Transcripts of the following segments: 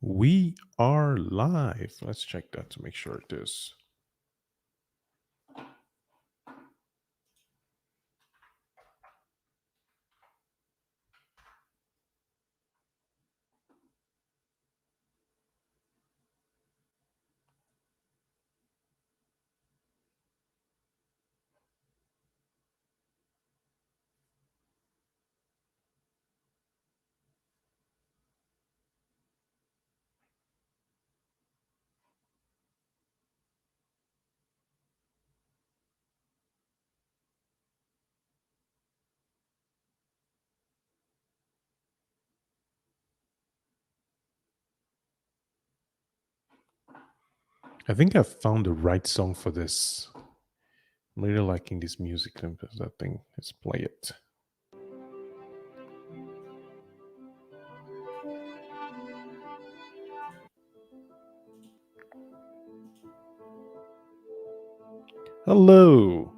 We are live. Let's check that to make sure it is. I think I've found the right song for this. I'm really liking this music. Because that thing. Let's play it. Hello.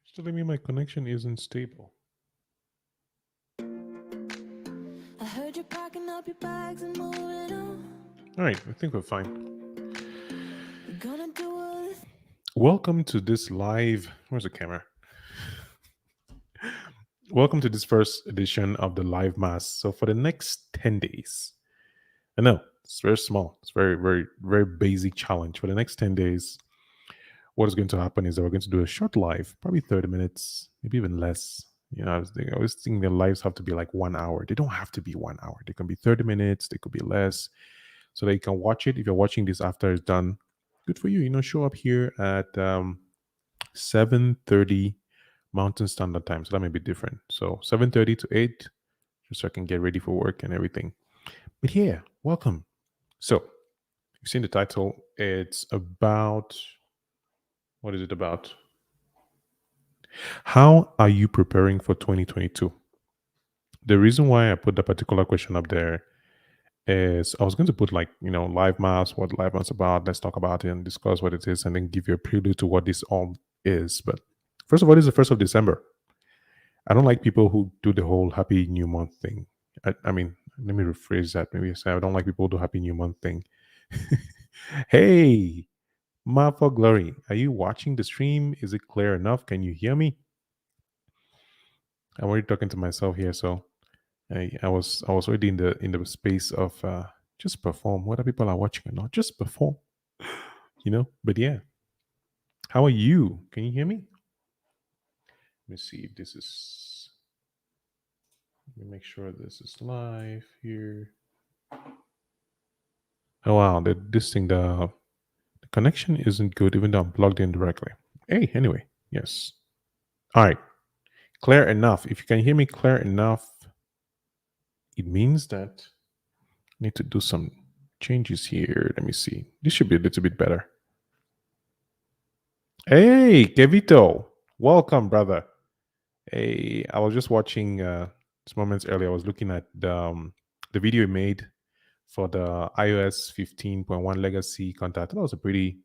It's telling me my connection isn't stable. I heard you packing up your bags and moving on. All right, I think we're fine. You're gonna do it. Welcome to this live. Where's the camera? Welcome to this first edition of the live mass. So for the next 10 days, I know it's very small. It's very, very, very basic challenge. For the next 10 days, what is going to happen is that we're going to do a short live, probably 30 minutes, maybe even less. I always think the lives have to be like 1 hour. They don't have to be 1 hour. They can be 30 minutes. They could be less. So that you can watch it. If you're watching this after it's done, good for you. Show up here at 7:30 Mountain Standard Time. So that may be different. So 7:30 to 8, just so I can get ready for work and everything. But yeah, welcome. So you've seen the title. It's about, what is it about? How are you preparing for 2022? The reason why I put that particular question up there is I was going to put like, live mass, what live mass about. Let's talk about it and discuss what it is and then give you a prelude to what this all is. But first of all, it's the 1st of December. I don't like people who do the whole Happy New Month thing. I mean, let me rephrase that. Maybe say I don't like people who do Happy New Month thing. Hey, Ma for Glory, are you watching the stream? Is it clear enough? Can you hear me? I'm already talking to myself here, so I was already in the space of just perform. Whether people are watching or not, just perform. But yeah, how are you? Can you hear me? Let me see if this is. Let me make sure this is live here. Oh wow, this thing the connection isn't good even though I'm plugged in directly. Hey, anyway, yes. All right, clear enough. If you can hear me clear enough, it means that I need to do some changes here. Let me see. This should be a little bit better. Hey, Kevito. Welcome, brother. Hey, I was just watching this moments earlier. I was looking at the video you made for the iOS 15.1 legacy content. That was a pretty,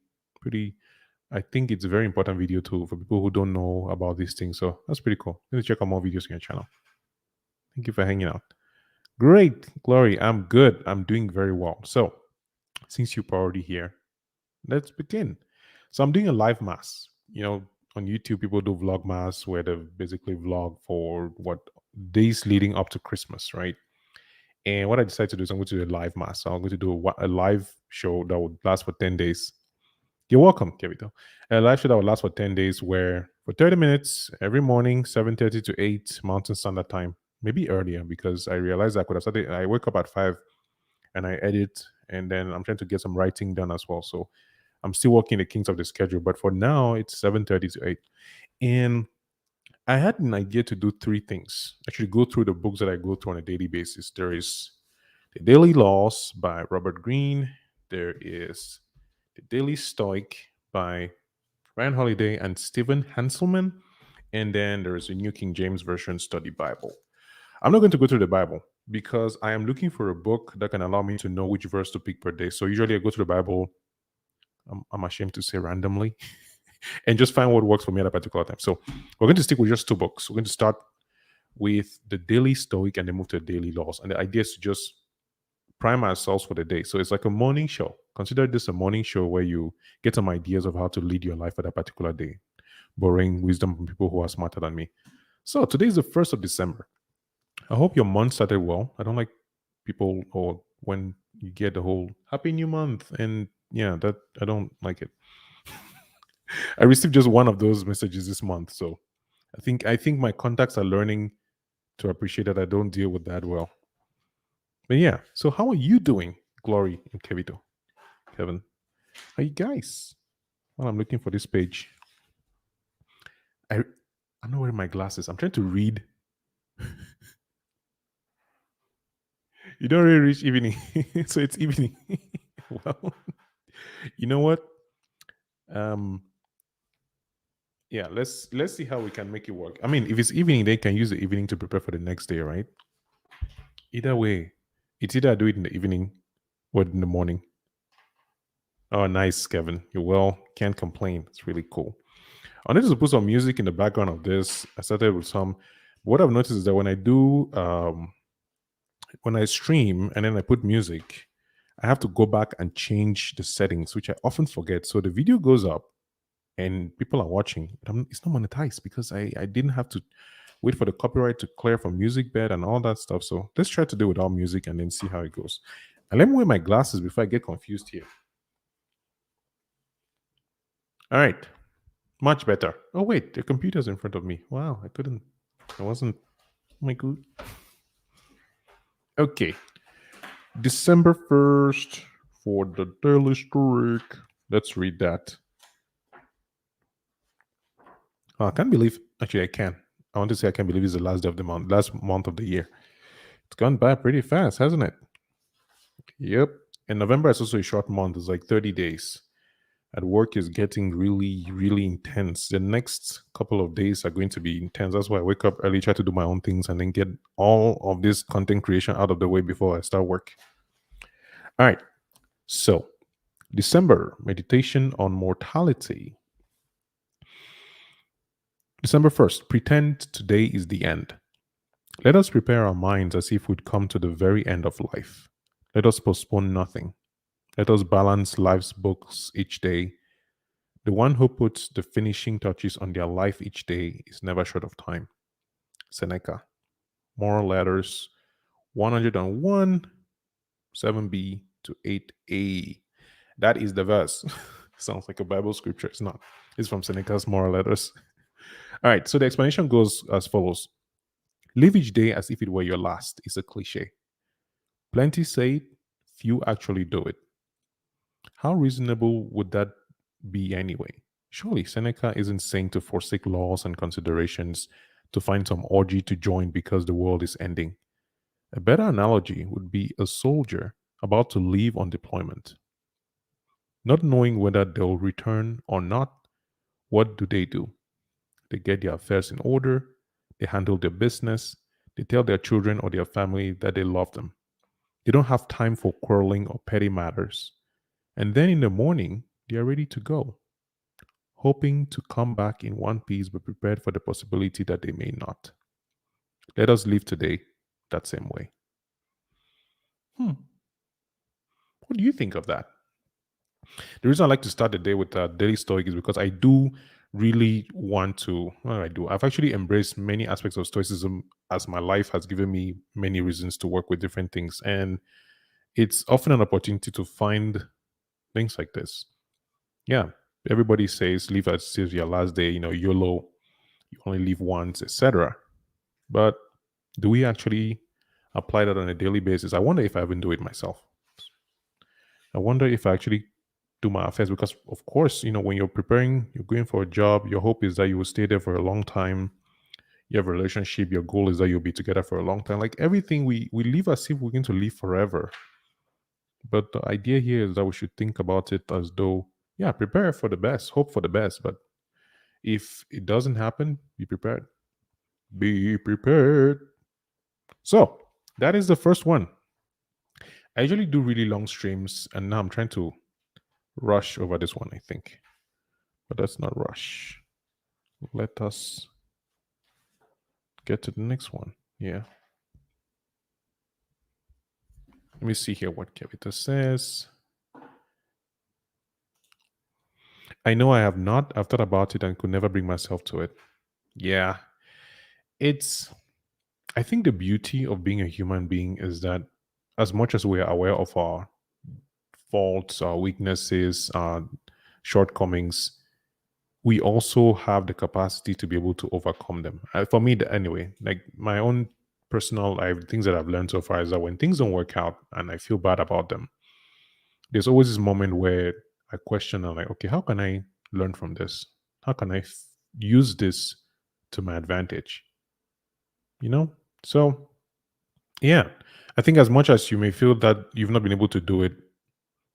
I think it's a very important video too for people who don't know about these things. So that's pretty cool. Let me check out more videos on your channel. Thank you for hanging out. Great, Glory. I'm good. I'm doing very well. So, since you're already here, let's begin. So, I'm doing a live mass. On YouTube, people do vlog mass where they basically vlog for what days leading up to Christmas, right? And what I decided to do is I'm going to do a live mass. So I'm going to do a live show that would last for 10 days. You're welcome, Kevito. A live show that will last for 10 days where for 30 minutes every morning, 7:30 to 8 Mountain Standard Time, maybe earlier because I realized I could have started. I wake up at 5 and I edit, and then I'm trying to get some writing done as well. So I'm still working the kinks of the schedule, but for now it's 7:30 to 8. And I had an idea to do three things. Actually, go through the books that I go through on a daily basis. There is The Daily Laws by Robert Greene. There is The Daily Stoic by Ryan Holiday and Stephen Hanselman. And then there is a New King James Version Study Bible. I'm not going to go through the Bible because I am looking for a book that can allow me to know which verse to pick per day. So usually I go to the Bible, I'm ashamed to say randomly, and just find what works for me at a particular time. So we're going to stick with just two books. We're going to start with the Daily Stoic and then move to the Daily Laws. And the idea is to just prime ourselves for the day. So it's like a morning show. Consider this a morning show where you get some ideas of how to lead your life for that particular day, borrowing wisdom from people who are smarter than me. So today is the 1st of December. I hope your month started well. I don't like people or when you get the whole Happy New Month and yeah, that I don't like it. I received just one of those messages this month, so I think my contacts are learning to appreciate that I don't deal with that well. But yeah, so how are you doing, Glory and Kevito? Kevin, how you guys? Well, I'm looking for this page. I'm not wearing my glasses. I'm trying to read. You don't really reach evening, so it's evening. Well, you know what? Um, yeah, let's see how we can make it work. I mean, if it's evening, they can use the evening to prepare for the next day, right? Either way, it's either I do it in the evening or in the morning. Oh, nice, Kevin. You're well. Can't complain. It's really cool. I wanted to put some music in the background of this. I started with some. What I've noticed is that when I stream and then I put music, I have to go back and change the settings, which I often forget. So the video goes up and people are watching. It's not monetized because I didn't have to wait for the copyright to clear from music bed and all that stuff. So let's try to do it without music and then see how it goes. And let me wear my glasses before I get confused here. All right. Much better. Oh, wait, the computer's in front of me. Wow, I wasn't, oh my god. Okay. December 1st for the Daily Stoic. Let's read that. Oh, I can't believe, actually, I can. I want to say I can't believe it's the last day of the month, last month of the year. It's gone by pretty fast, hasn't it? Yep. And November is also a short month. It's like 30 days. At work is getting really, really intense. The next couple of days are going to be intense. That's why I wake up early, try to do my own things, and then get all of this content creation out of the way before I start work. All right. So, December, meditation on mortality. December 1st, pretend today is the end. Let us prepare our minds as if we'd come to the very end of life. Let us postpone nothing. Let us balance life's books each day. The one who puts the finishing touches on their life each day is never short of time. Seneca. Moral Letters 101, 7b to 8a. That is the verse. Sounds like a Bible scripture. It's not. It's from Seneca's Moral Letters. All right, so the explanation goes as follows. Live each day as if it were your last is a cliche. Plenty say it, few actually do it. How reasonable would that be anyway? Surely Seneca isn't saying to forsake laws and considerations to find some orgy to join because the world is ending. A better analogy would be a soldier about to leave on deployment, not knowing whether they'll return or not. What do? They get their affairs in order, they handle their business, they tell their children or their family that they love them. They don't have time for quarreling or petty matters. And then in the morning, they are ready to go, hoping to come back in one piece but prepared for the possibility that they may not. Let us live today that same way. Hmm. What do you think of that? The reason I like to start the day with daily stoic is because I do really want to. What do I do? I've actually embraced many aspects of stoicism as my life has given me many reasons to work with different things, and it's often an opportunity to find things like this. Yeah, everybody says live as if your last day. YOLO, you only live once, etc. But do we actually apply that on a daily basis? I wonder if I even do it myself. I wonder if I actually do my affairs because, of course, when you're preparing, you're going for a job, your hope is that you will stay there for a long time. You have a relationship, your goal is that you'll be together for a long time. Like everything, we live as if we're going to live forever. But the idea here is that we should think about it as though, yeah, prepare for the best, hope for the best. But if it doesn't happen, be prepared. Be prepared. So that is the first one. I usually do really long streams, and now I'm trying to rush over this one, I think. But let's not rush. Let us get to the next one. Yeah. Let me see here what Kavita says. I know I have not. I've thought about it and could never bring myself to it. Yeah. It's, I think the beauty of being a human being is that as much as we are aware of our faults, our weaknesses, our shortcomings, we also have the capacity to be able to overcome them. For me, anyway, like my own personal things that I've learned so far is that when things don't work out and I feel bad about them, there's always this moment where I question, I'm like, okay, how can I learn from this? How can I use this to my advantage? You know? So, yeah, I think as much as you may feel that you've not been able to do it,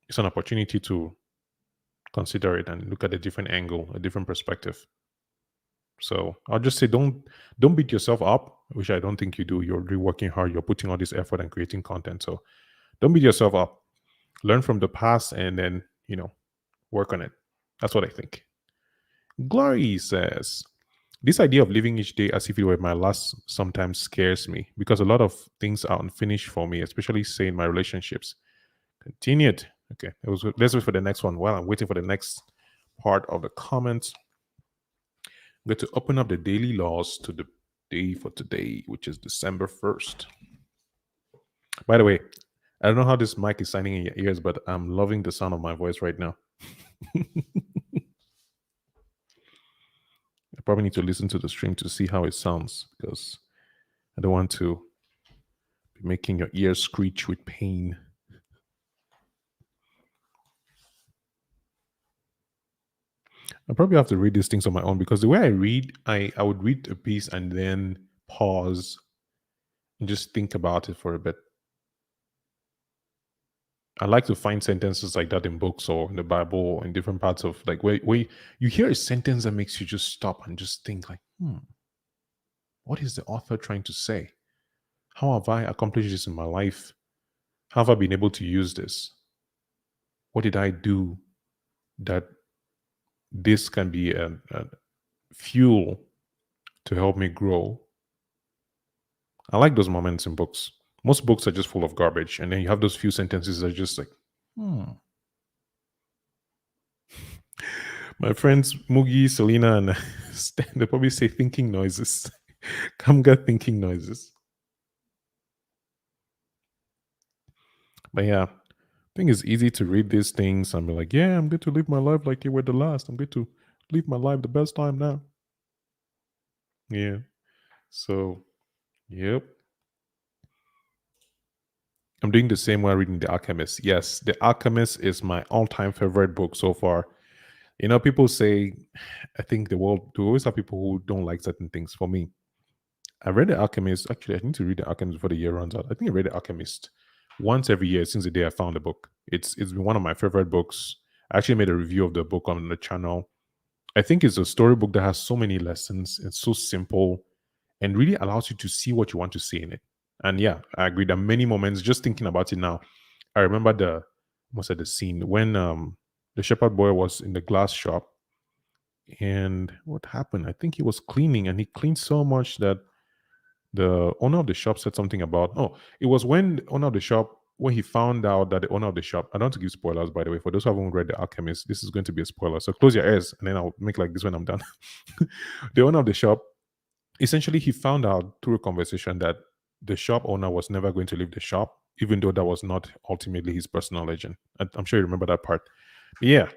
it's an opportunity to consider it and look at a different angle, a different perspective. So I'll just say don't beat yourself up, which I don't think you do. You're really working hard, you're putting all this effort and creating content. So don't beat yourself up. Learn from the past and then, work on it. That's what I think. Glory says, this idea of living each day as if it were my last sometimes scares me because a lot of things are unfinished for me, especially say in my relationships. Continued. Okay. Let's wait for the next one. While I'm waiting for the next part of the comments, I'm going to open up the daily laws to the day for today, which is December 1st. By the way, I don't know how this mic is sounding in your ears, but I'm loving the sound of my voice right now. I probably need to listen to the stream to see how it sounds because I don't want to be making your ears screech with pain. I probably have to read these things on my own because the way I read, I would read a piece and then pause and just think about it for a bit. I like to find sentences like that in books or in the Bible or in different parts of like where you hear a sentence that makes you just stop and just think like, what is the author trying to say? How have I accomplished this in my life? How have I been able to use this? What did I do that this can be a fuel to help me grow? I like those moments in books. Most books are just full of garbage, and then you have those few sentences that are just like, My friends Mugi, Selena, and Stan, they probably say thinking noises. Kamga thinking noises. But yeah, I think it's easy to read these things and be like, yeah, I'm going to live my life like it were the last. I'm going to live my life the best time now. Yeah. So, yep. I'm doing the same while reading The Alchemist. Yes, The Alchemist is my all-time favorite book so far. People say, I think there always have people who don't like certain things. For me, I read The Alchemist. Actually, I need to read The Alchemist before the year runs out. I think I read The Alchemist once every year since the day I found the book. It's been one of my favorite books. I actually made a review of the book on the channel. I think it's a storybook that has so many lessons. It's so simple and really allows you to see what you want to see in it. And yeah, I agree. There are many moments just thinking about it now. I remember the most of the scene when the shepherd boy was in the glass shop, and what happened? I think he was cleaning, and he cleaned so much that the owner of the shop said something about, oh, it was when the owner of the shop, when he found out that the owner of the shop, I don't want to give spoilers, by the way, for those who haven't read The Alchemist, this is going to be a spoiler. So close your ears and then I'll make like this when I'm done. The owner of the shop, essentially, he found out through a conversation that the shop owner was never going to leave the shop, even though that was not ultimately his personal legend. I'm sure you remember that part. But yeah,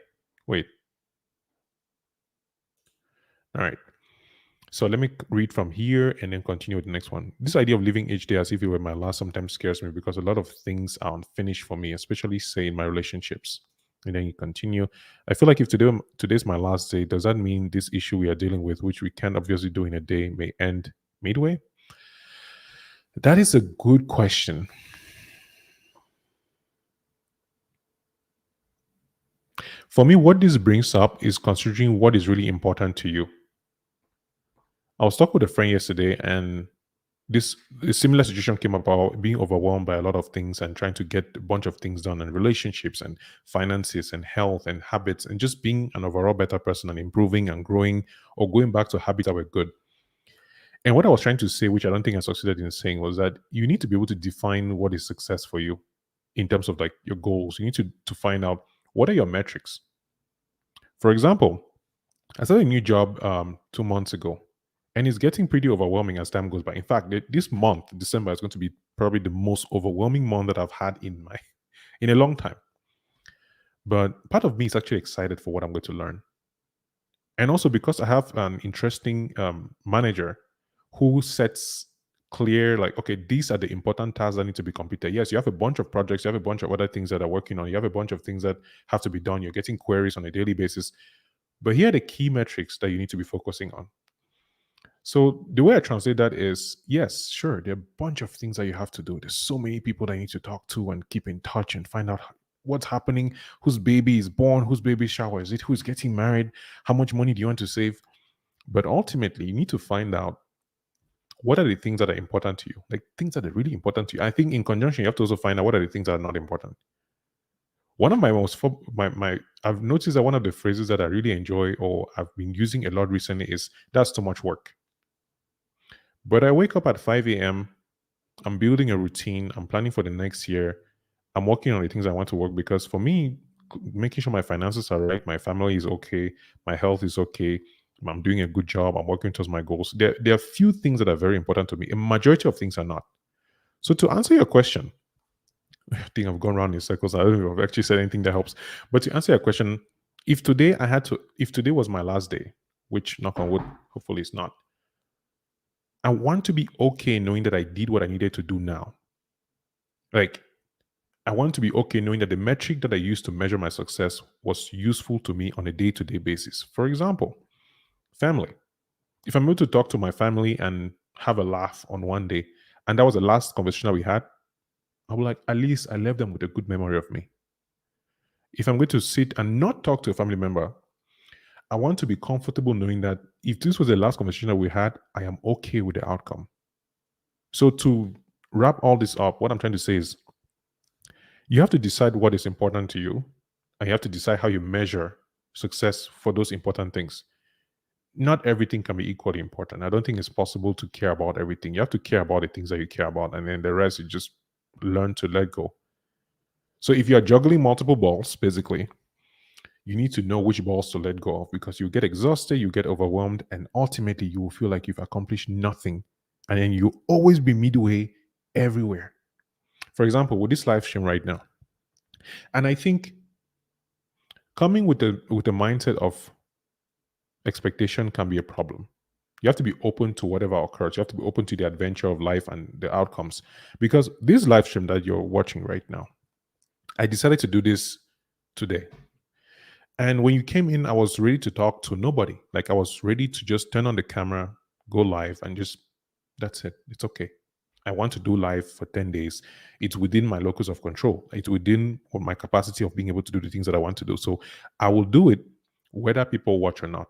wait. All right. So let me read from here and then continue with the next one. This idea of living each day as if it were my last sometimes scares me because a lot of things are unfinished for me, especially say in my relationships. And then you continue. I feel like if today's my last day, does that mean this issue we are dealing with, which we can't obviously do in a day, may end midway? That is a good question. For me, what this brings up is considering what is really important to you. I was talking with a friend yesterday, and this a similar situation came about being overwhelmed by a lot of things and trying to get a bunch of things done and relationships and finances and health and habits and just being an overall better person and improving and growing or going back to habits that were good. And what I was trying to say, which I don't think I succeeded in saying, was that you need to be able to define what is success for you in terms of like your goals. You need to find out what are your metrics. For example, I started a new job 2 months ago, and it's getting pretty overwhelming as time goes by. In fact, this month, December, is going to be probably the most overwhelming month that I've had in a long time. But part of me is actually excited for what I'm going to learn, and also because I have an interesting manager who sets clear, like, okay, these are the important tasks that need to be completed. Yes, you have a bunch of projects, you have a bunch of other things that are working on, you have a bunch of things that have to be done. You're getting queries on a daily basis, but here are the key metrics that you need to be focusing on. So the way I translate that is, yes, sure, there are a bunch of things that you have to do. There's so many people that you need to talk to and keep in touch and find out what's happening, whose baby is born, whose baby shower is it, who's getting married, how much money do you want to save. But ultimately, you need to find out what are the things that are important to you, like things that are really important to you. I think in conjunction, you have to also find out what are the things that are not important. One of my most my I've noticed that one of the phrases that I really enjoy or I've been using a lot recently is that's too much work. But I wake up at 5 a.m. I'm building a routine. I'm planning for the next year. I'm working on the things I want to work because for me, making sure my finances are right, my family is okay, my health is okay, I'm doing a good job, I'm working towards my goals. There are few things that are very important to me. A majority of things are not. So to answer your question, I think I've gone around in circles. I don't know if I've actually said anything that helps. But to answer your question, if today was my last day, which knock on wood, hopefully it's not, I want to be okay knowing that I did what I needed to do now. Like, I want to be okay knowing that the metric that I used to measure my success was useful to me on a day to day basis. For example, family. If I'm able to talk to my family and have a laugh on one day, and that was the last conversation that we had, I'll be like, at least I left them with a good memory of me. If I'm going to sit and not talk to a family member, I want to be comfortable knowing that if this was the last conversation that we had, I am okay with the outcome. So to wrap all this up, what I'm trying to say is you have to decide what is important to you, and you have to decide how you measure success for those important things. Not everything can be equally important. I don't think it's possible to care about everything. You have to care about the things that you care about, and then the rest you just learn to let go. So if you're juggling multiple balls, basically, you need to know which balls to let go of because you get exhausted, you get overwhelmed, and ultimately you will feel like you've accomplished nothing. And then you always be midway everywhere. For example, with this live stream right now. And I think coming with the mindset of expectation can be a problem. You have to be open to whatever occurs. You have to be open to the adventure of life and the outcomes. Because this live stream that you're watching right now, I decided to do this today. And when you came in, I was ready to talk to nobody. Like I was ready to just turn on the camera, go live, and just That's it. It's okay. I want to do live for 10 days. It's within my locus of control. It's within my capacity of being able to do the things that I want to do. So I will do it whether people watch or not.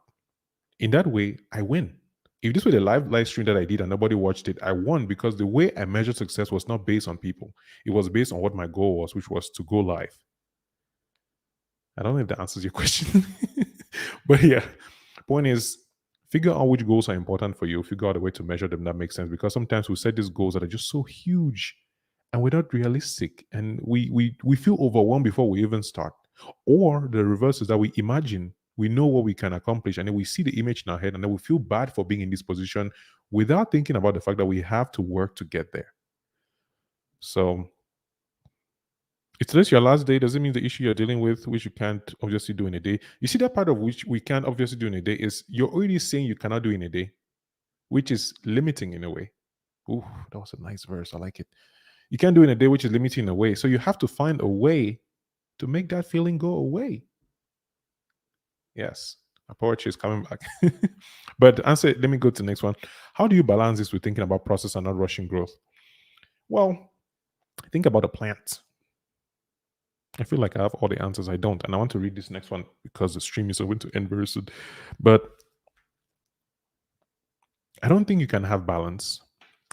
In that way, I win. If this were the live stream that I did and nobody watched it, I won because the way I measured success was not based on people. It was based on what my goal was, which was to go live. I don't know if that answers your question. But yeah, point is figure out which goals are important for you, figure out a way to measure them that makes sense. Because sometimes we set these goals that are just so huge and we're not realistic and we feel overwhelmed before we even start. Or the reverse is that we imagine we know what we can accomplish and then we see the image in our head and then we feel bad for being in this position without thinking about the fact that we have to work to get there. So if today's your last day, does it mean the issue you're dealing with, which you can't obviously do in a day? You see, that part of which we can't obviously do in a day is you're already saying you cannot do in a day, which is limiting in a way. Ooh, that was a nice verse. I like it. You can't do in a day, which is limiting in a way. So you have to find a way to make that feeling go away. Yes, my poetry is coming back. But answer, let me go to the next one. How do you balance this with thinking about process and not rushing growth? Well, think about a plant. I feel like I have all the answers. I don't. And I want to read this next one because the stream is going to end very soon. But I don't think you can have balance.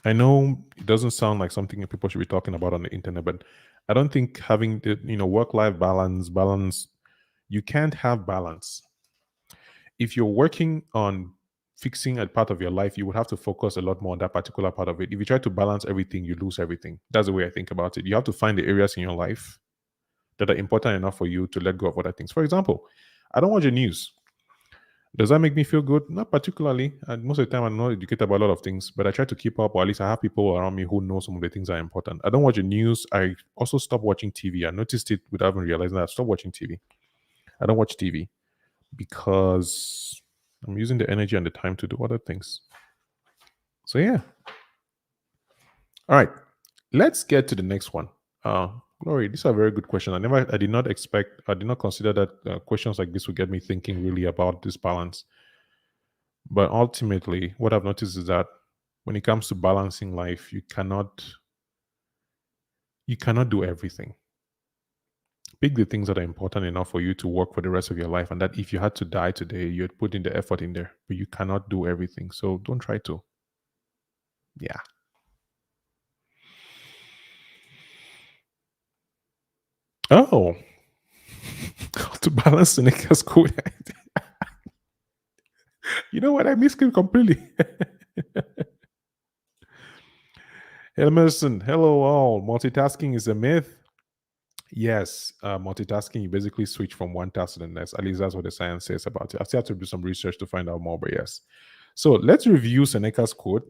I know it doesn't sound like something that people should be talking about on the internet, but I don't think having the work-life balance, you can't have balance. If you're working on fixing a part of your life, you would have to focus a lot more on that particular part of it. If you try to balance everything, you lose everything. That's the way I think about it. You have to find the areas in your life that are important enough for you to let go of other things. For example, I don't watch the news. Does that make me feel good? Not particularly. And most of the time, I'm not educated about a lot of things, but I try to keep up, or at least I have people around me who know some of the things that are important. I don't watch the news. I also stopped watching TV. I noticed it without even realizing that I stopped watching TV. I don't watch TV because I'm using the energy and the time to do other things. So, yeah. All right. Let's get to the next one. Glory, these are very good questions. I did not consider that questions like this would get me thinking really about this balance. But ultimately, what I've noticed is that when it comes to balancing life, you cannot do everything. Pick the things that are important enough for you to work for the rest of your life, and that if you had to die today, you'd put in the effort in there. But you cannot do everything, so don't try to. Yeah. Oh, how to balance Seneca's code. You know what? I missed it completely. Emerson, hello all. Multitasking is a myth. Yes, multitasking, you basically switch from one task to the next. At least that's what the science says about it. I still have to do some research to find out more, but yes. So let's review Seneca's quote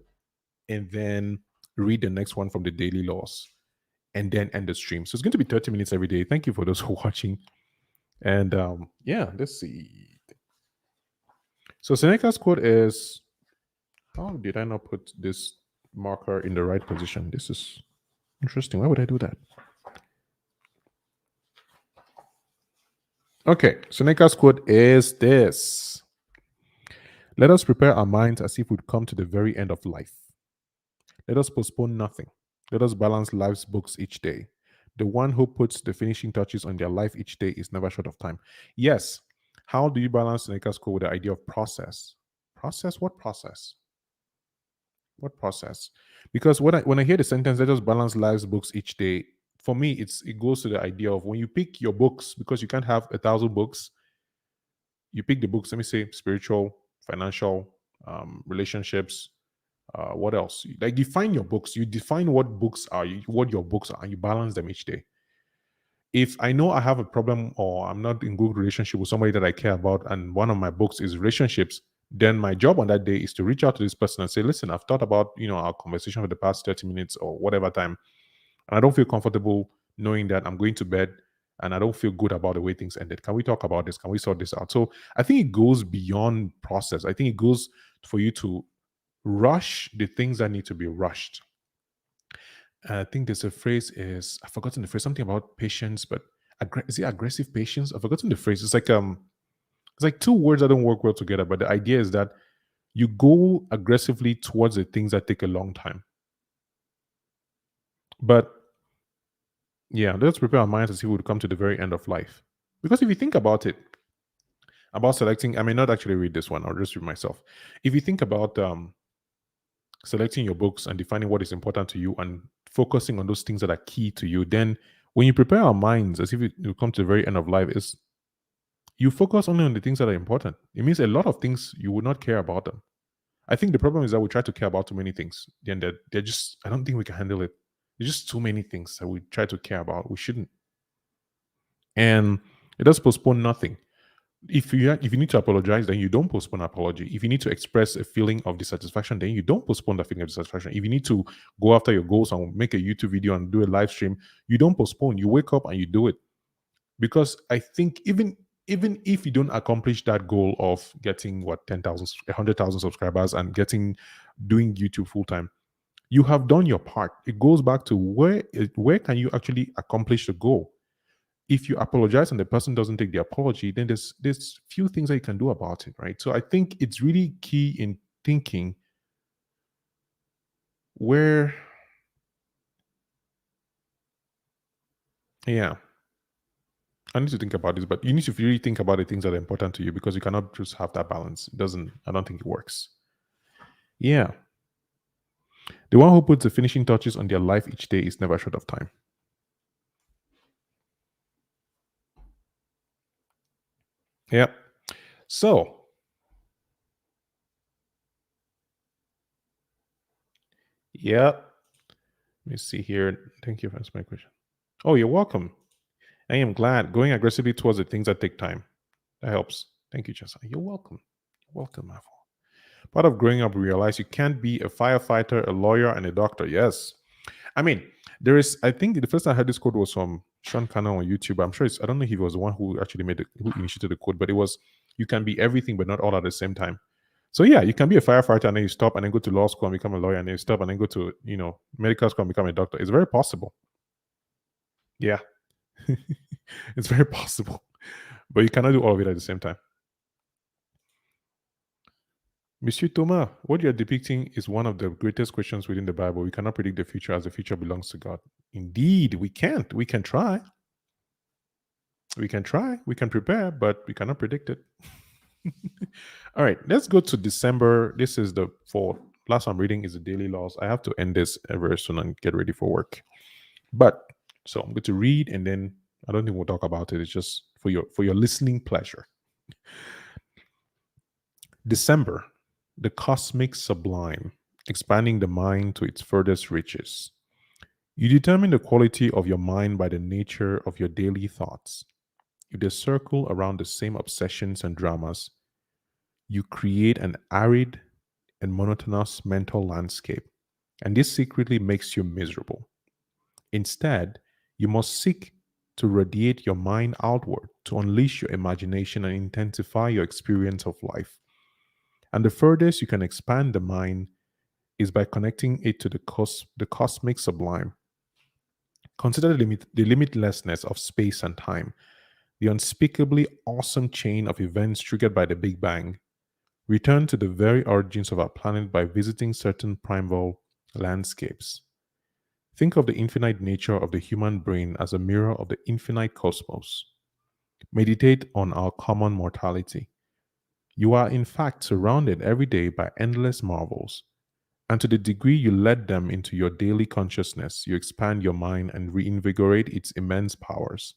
and then read the next one from the Daily Laws and then end the stream. So it's going to be 30 minutes every day. Thank you for those who are watching. And yeah, let's see. So Seneca's quote is, how did I not put this marker in the right position? This is interesting. Why would I do that? Okay, Seneca's quote is this: let us prepare our minds as if we'd come to the very end of life. Let us postpone nothing. Let us balance life's books each day. The one who puts the finishing touches on their life each day is never short of time. Yes. How do you balance Seneca's quote with the idea of process? Process? What process? What process? Because when I hear the sentence, let us balance life's books each day, for me, it goes to the idea of when you pick your books, because you can't have 1,000 books. You pick the books. Let me say spiritual, financial, relationships. What else? Like define your books. You define what books are, what your books are, and you balance them each day. If I know I have a problem or I'm not in good relationship with somebody that I care about, and one of my books is relationships, then my job on that day is to reach out to this person and say, listen, I've thought about our conversation for the past 30 minutes or whatever time, and I don't feel comfortable knowing that I'm going to bed and I don't feel good about the way things ended. Can we talk about this? Can we sort this out? So I think it goes beyond process. I think it goes for you to rush the things that need to be rushed. I think there's a phrase I've forgotten the phrase, something about patience, but is it aggressive patience? I've forgotten the phrase. It's like two words that don't work well together, but the idea is that You go aggressively towards the things that take a long time. But yeah, let's prepare our minds as if we would come to the very end of life. Because if you think about it, about selecting, I may not actually read this one, I'll just read myself. If you think about selecting your books and defining what is important to you and focusing on those things that are key to you, then when you prepare our minds as if you come to the very end of life, is you focus only on the things that are important. It means a lot of things you would not care about them. I think the problem is that we try to care about too many things. Then they're just, I don't think we can handle it. There's just too many things that we try to care about. We shouldn't. And it does postpone nothing. If you need to apologize, then you don't postpone apology. If you need to express a feeling of dissatisfaction, then you don't postpone that feeling of dissatisfaction. If you need to go after your goals and make a YouTube video and do a live stream, you don't postpone. You wake up and you do it. Because I think even if you don't accomplish that goal of getting 10,000, 100,000 subscribers and doing YouTube full time, you have done your part. It goes back to where can you actually accomplish the goal? If you apologize and the person doesn't take the apology, then there's few things that you can do about it, right? So I think it's really key in thinking where, yeah, I need to think about this, but you need to really think about the things that are important to you because you cannot just have that balance. It doesn't, I don't think it works. Yeah. The one who puts the finishing touches on their life each day is never short of time. Yeah. So, yeah. Let me see here. Thank you for answering my question. Oh, you're welcome. I am glad. Going aggressively towards the things that take time. That helps. Thank you, Tchassa. You're welcome. You're welcome, Mavo. Part of growing up, we realize you can't be a firefighter, a lawyer, and a doctor. Yes. I mean, there is, I think the first time I heard this quote was from Sean Cannon on YouTube. I'm sure I don't know if he was the one who actually who initiated the quote, but it was, you can be everything, but not all at the same time. So yeah, you can be a firefighter and then you stop and then go to law school and become a lawyer and then you stop and then go to, medical school and become a doctor. It's very possible. Yeah. It's very possible. But you cannot do all of it at the same time. Monsieur Thomas, what you are depicting is one of the greatest questions within the Bible. We cannot predict the future as the future belongs to God. Indeed, we can't. We can try. We can try. We can prepare, but we cannot predict it. All right, let's go to December. This is for last I'm reading is the daily laws. I have to end this very soon and get ready for work. But so I'm going to read and then I don't think we'll talk about it. It's just for your listening pleasure. December, the cosmic sublime, expanding the mind to its furthest reaches. You determine the quality of your mind by the nature of your daily thoughts. If they circle around the same obsessions and dramas, you create an arid and monotonous mental landscape, and this secretly makes you miserable. Instead, you must seek to radiate your mind outward to unleash your imagination and intensify your experience of life. And the furthest you can expand the mind is by connecting it to the cosmic sublime. Consider the limitlessness of space and time, the unspeakably awesome chain of events triggered by the Big Bang. Return to the very origins of our planet by visiting certain primal landscapes. Think of the infinite nature of the human brain as a mirror of the infinite cosmos. Meditate on our common mortality. You are, in fact, surrounded every day by endless marvels, and to the degree you let them into your daily consciousness, you expand your mind and reinvigorate its immense powers.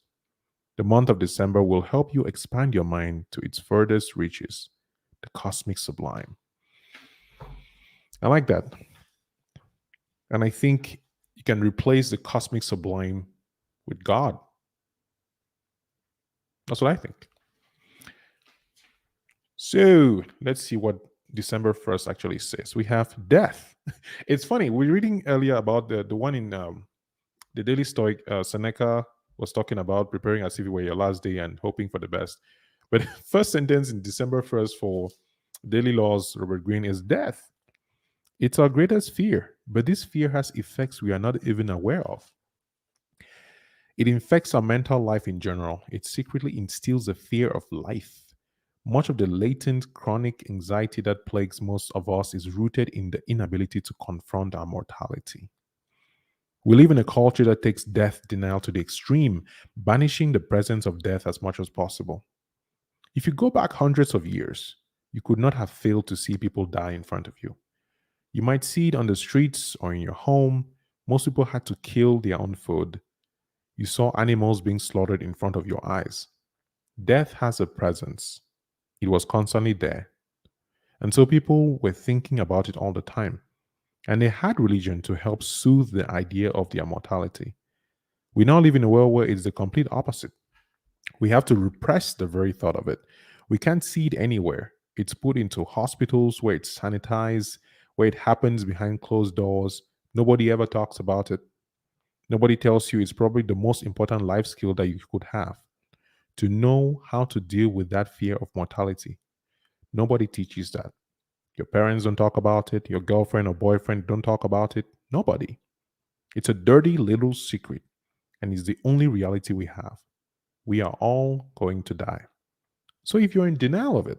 The month of December will help you expand your mind to its furthest reaches, the cosmic sublime. I like that. And I think you can replace the cosmic sublime with God. That's what I think. So let's see what December 1st actually says. We have death. It's funny. We are reading earlier about the one in the Daily Stoic. Seneca was talking about preparing as if it were your last day and hoping for the best. But first sentence in December 1st for Daily Laws, Robert Greene, is death. It's our greatest fear, but this fear has effects we are not even aware of. It infects our mental life in general. It secretly instills a fear of life, Much of the latent chronic anxiety that plagues most of us is rooted in the inability to confront our mortality. We live in a culture that takes death denial to the extreme, banishing the presence of death as much as possible. If you go back hundreds of years, you could not have failed to see people die in front of you. You might see it on the streets or in your home. Most people had to kill their own food. You saw animals being slaughtered in front of your eyes. Death has a presence. It was constantly there. And so people were thinking about it all the time. And they had religion to help soothe the idea of their mortality. We now live in a world where it's the complete opposite. We have to repress the very thought of it. We can't see it anywhere. It's put into hospitals where it's sanitized, where it happens behind closed doors. Nobody ever talks about it. Nobody tells you it's probably the most important life skill that you could have, to know how to deal with that fear of mortality. Nobody teaches that. Your parents don't talk about it. Your girlfriend or boyfriend don't talk about it. Nobody. It's a dirty little secret, and it's the only reality we have. We are all going to die. So if you're in denial of it,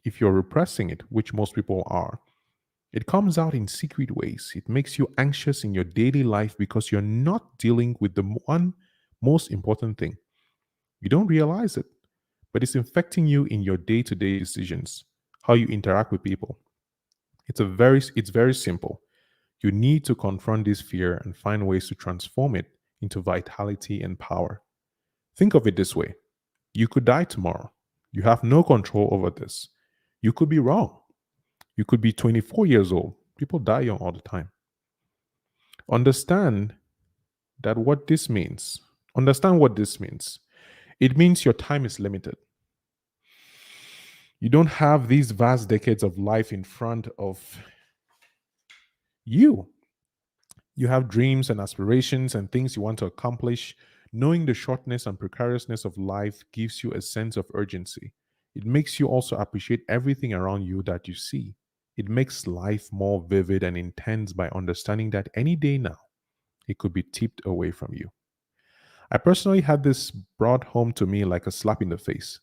if you're repressing it, which most people are, it comes out in secret ways. It makes you anxious in your daily life because you're not dealing with the one most important thing. You don't realize it, but it's infecting you in your day-to-day decisions, how you interact with people. It's very simple. You need to confront this fear and find ways to transform it into vitality and power. Think of it this way. You could die tomorrow. You have no control over this. You could be wrong. You could be 24 years old. People die young all the time. Understand that what this means. Understand what this means. It means your time is limited. You don't have these vast decades of life in front of you. You have dreams and aspirations and things you want to accomplish. Knowing the shortness and precariousness of life gives you a sense of urgency. It makes you also appreciate everything around you that you see. It makes life more vivid and intense by understanding that any day now, it could be tipped away from you. I personally had this brought home to me like a slap in the face.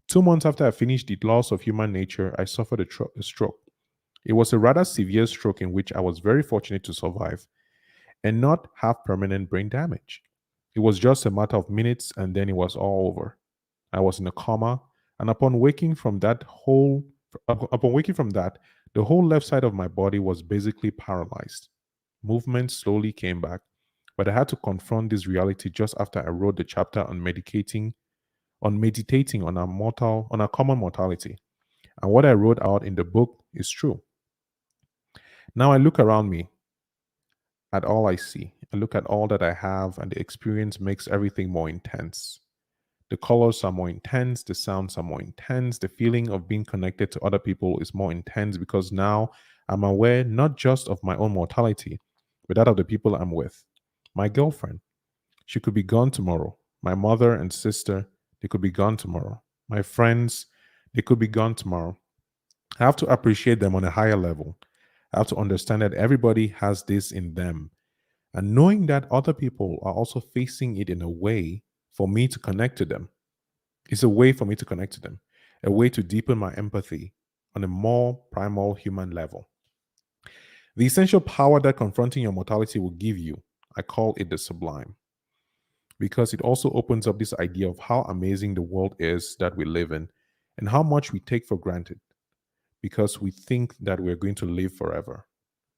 2 months after I finished The Laws of Human Nature, I suffered a stroke. It was a rather severe stroke in which I was very fortunate to survive and not have permanent brain damage. It was just a matter of minutes and then it was all over. I was in a coma, and upon waking from that, the whole left side of my body was basically paralyzed. Movement slowly came back, but I had to confront this reality just after I wrote the chapter on meditating on our common mortality. And what I wrote out in the book is true. Now I look around me at all I see. I look at all that I have, and the experience makes everything more intense. The colors are more intense, the sounds are more intense, the feeling of being connected to other people is more intense because now I'm aware not just of my own mortality, but that of the people I'm with. My girlfriend, she could be gone tomorrow. My mother and sister, they could be gone tomorrow. My friends, they could be gone tomorrow. I have to appreciate them on a higher level. I have to understand that everybody has this in them. And knowing that other people are also facing it in a way for me to connect to them. It's a way for me to connect to them, a way to deepen my empathy on a more primal human level. The essential power that confronting your mortality will give you, I call it the sublime, because it also opens up this idea of how amazing the world is that we live in and how much we take for granted because we think that we're going to live forever.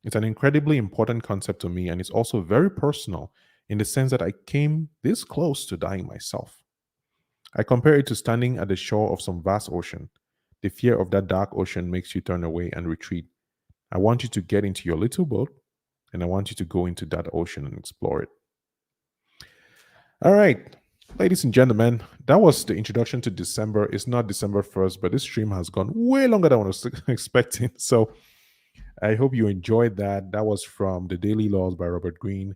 It's an incredibly important concept to me, and it's also very personal in the sense that I came this close to dying myself. I compare it to standing at the shore of some vast ocean. The fear of that dark ocean makes you turn away and retreat. I want you to get into your little boat and I want you to go into that ocean and explore it. All right, ladies and gentlemen, that was the introduction to December. It's not December 1st, but this stream has gone way longer than I was expecting. So I hope you enjoyed that. That was from The Daily Laws by Robert Greene.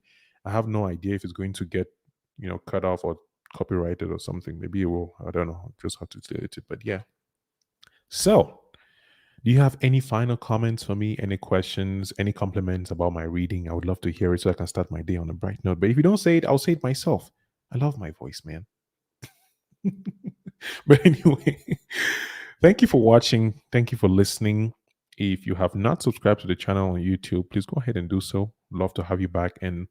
I have no idea if it's going to get, cut off or copyrighted or something. Maybe it will. I don't know. I'll just have to delete it. But yeah. So, do you have any final comments for me? Any questions? Any compliments about my reading? I would love to hear it so I can start my day on a bright note. But if you don't say it, I'll say it myself. I love my voice, man. But anyway, Thank you for watching. Thank you for listening. If you have not subscribed to the channel on YouTube, please go ahead and do so. Love to have you back. And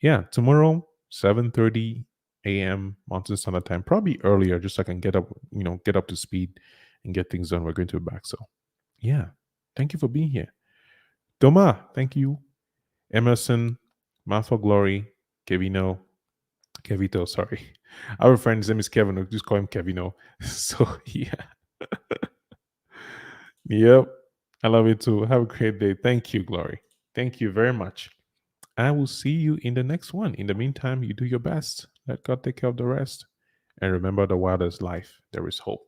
yeah, tomorrow, 7:30 a.m. Mountain Standard Time, probably earlier, just so I can get up, get up to speed and get things done. We're going to be back. So yeah, thank you for being here. Doma, thank you. Emerson, Martha Glory, Kevino, Kevito, sorry. Our friend's name is Kevin. We'll just call him Kevino. So yeah. Yep. I love you too. Have a great day. Thank you, Glory. Thank you very much. I will see you in the next one. In the meantime, you do your best. Let God take care of the rest. And remember, the wildest life, there is hope.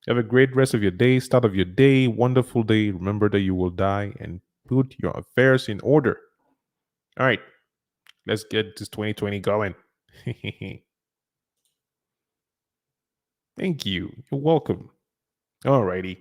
Have a great rest of your day, start of your day, wonderful day. Remember that you will die and put your affairs in order. All right, let's get this 2020 going. Thank you. You're welcome. All righty.